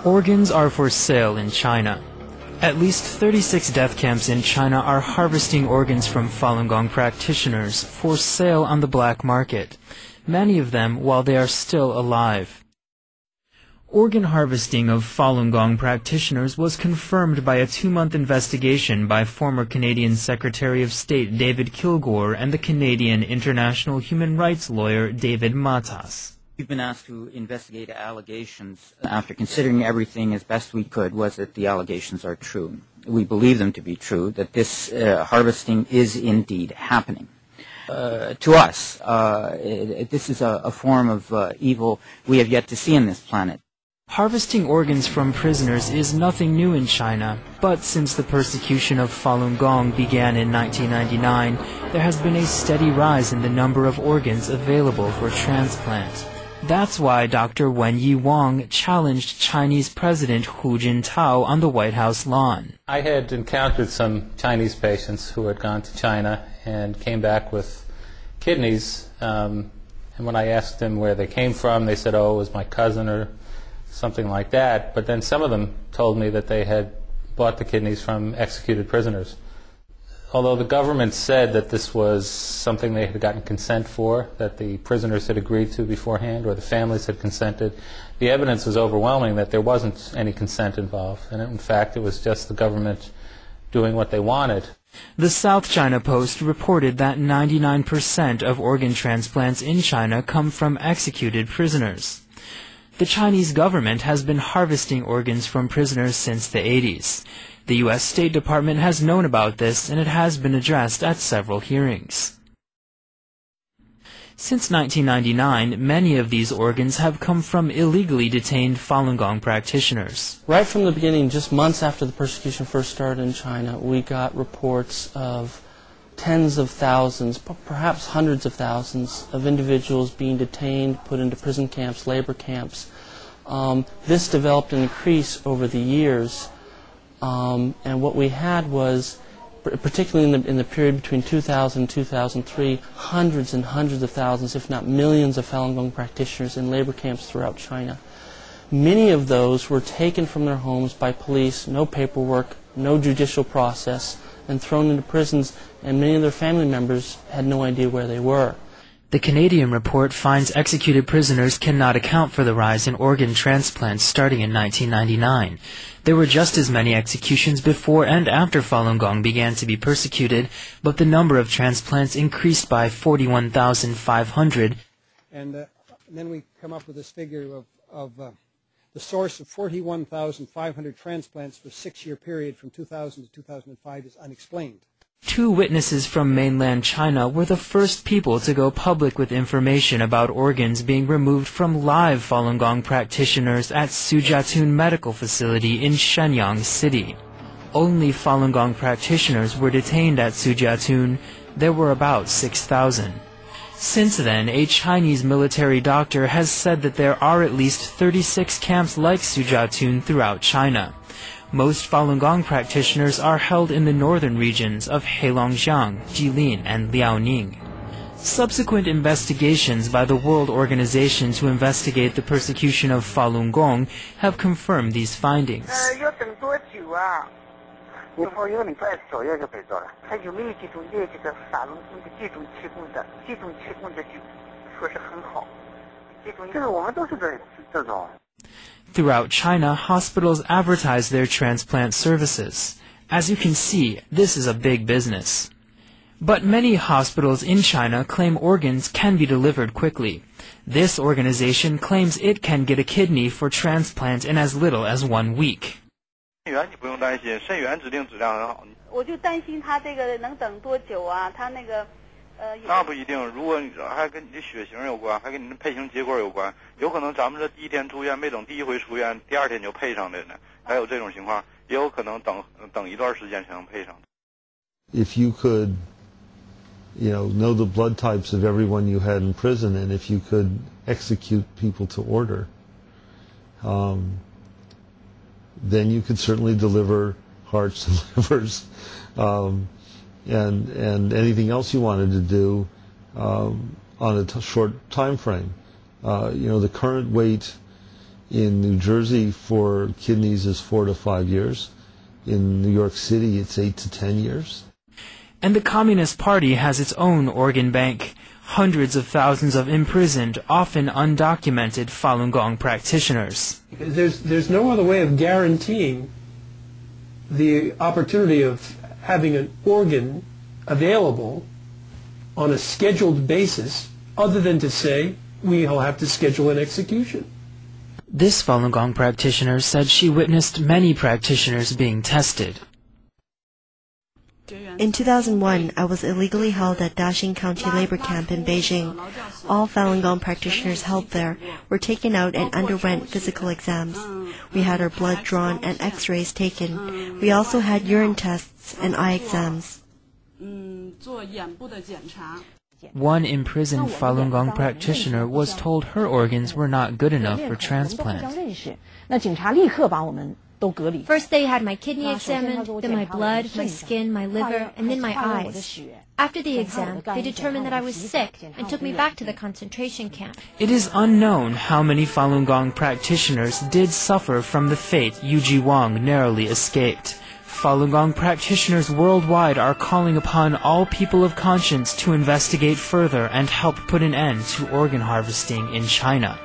Organs are for sale in China. At least 36 death camps in China are harvesting organs from Falun Gong practitioners for sale on the black market, many of them while they are still alive. Organ harvesting of Falun Gong practitioners was confirmed by a 2-month investigation by former Canadian Secretary of State David Kilgour and the Canadian international human rights lawyer David Matas. We've been asked to investigate allegations. After considering everything as best we could, was that the allegations are true. We believe them to be true, that this harvesting is indeed happening. To us, this is a form of evil we have yet to see on this planet. Harvesting organs from prisoners is nothing new in China, but since the persecution of Falun Gong began in 1999, there has been a steady rise in the number of organs available for transplant. That's why Dr. Wenyi Wang challenged Chinese President Hu Jintao on the White House lawn. I had encountered some Chinese patients who had gone to China and came back with kidneys, and when I asked them where they came from, they said, oh, it was my cousin or something like that, but then some of them told me that they had bought the kidneys from executed prisoners. Although the government said that this was something they had gotten consent for, that the prisoners had agreed to beforehand, or the families had consented, the evidence was overwhelming that there wasn't any consent involved, and in fact it was just the government doing what they wanted. The South China Post reported that 99% of organ transplants in China come from executed prisoners. The Chinese government has been harvesting organs from prisoners since the 80s. The U.S. State Department has known about this, and it has been addressed at several hearings. Since 1999, many of these organs have come from illegally detained Falun Gong practitioners. Right from the beginning, just months after the persecution first started in China, we got reports of tens of thousands, perhaps hundreds of thousands of individuals being detained, put into prison camps, labor camps. This developed and increased over the years, and what we had was, particularly in the period between 2000 and 2003, hundreds and hundreds of thousands, if not millions, of Falun Gong practitioners in labor camps throughout China. Many of those were taken from their homes by police, no paperwork, no judicial process, and thrown into prisons, and many of their family members had no idea where they were. The Canadian report finds executed prisoners cannot account for the rise in organ transplants starting in 1999. There were just as many executions before and after Falun Gong began to be persecuted, but the number of transplants increased by 41,500. And then we come up with this figure of the source of 41,500 transplants for a 6-year period from 2000 to 2005 is unexplained. 2 witnesses from mainland China were the first people to go public with information about organs being removed from live Falun Gong practitioners at Sujiatun Medical Facility in Shenyang City. Only Falun Gong practitioners were detained at Sujiatun. There were about 6,000. Since then, a Chinese military doctor has said that there are at least 36 camps like Sujiatun throughout China. Most Falun Gong practitioners are held in the northern regions of Heilongjiang, Jilin, and Liaoning. Subsequent investigations by the World Organization to investigate the persecution of Falun Gong have confirmed these findings. Throughout China, hospitals advertise their transplant services. As you can see, this is a big business. But many hospitals in China claim organs can be delivered quickly. This organization claims it can get a kidney for transplant in as little as 1 week. If you could, know the blood types of everyone you had in prison, and if you could execute people to order, then you could certainly deliver hearts and livers, and anything else you wanted to do on a short time frame. The current wait In New Jersey, for kidneys is 4 to 5 years. In New York City, it's 8 to 10 years. And the Communist Party has its own organ bank. Hundreds of thousands of imprisoned, often undocumented Falun Gong practitioners. There's no other way of guaranteeing the opportunity of having an organ available on a scheduled basis other than to say we'll have to schedule an execution. This Falun Gong practitioner said she witnessed many practitioners being tested. In 2001, I was illegally held at Daxing County Labor Camp in Beijing. All Falun Gong practitioners held there were taken out and underwent physical exams. We had our blood drawn and x-rays taken. We also had urine tests and eye exams. One imprisoned Falun Gong practitioner was told her organs were not good enough for transplant. First they had my kidney examined, then my blood, my skin, my liver, and then my eyes. After the exam, they determined that I was sick and took me back to the concentration camp. It is unknown how many Falun Gong practitioners did suffer from the fate Yu Jiwang narrowly escaped. Falun Gong practitioners worldwide are calling upon all people of conscience to investigate further and help put an end to organ harvesting in China.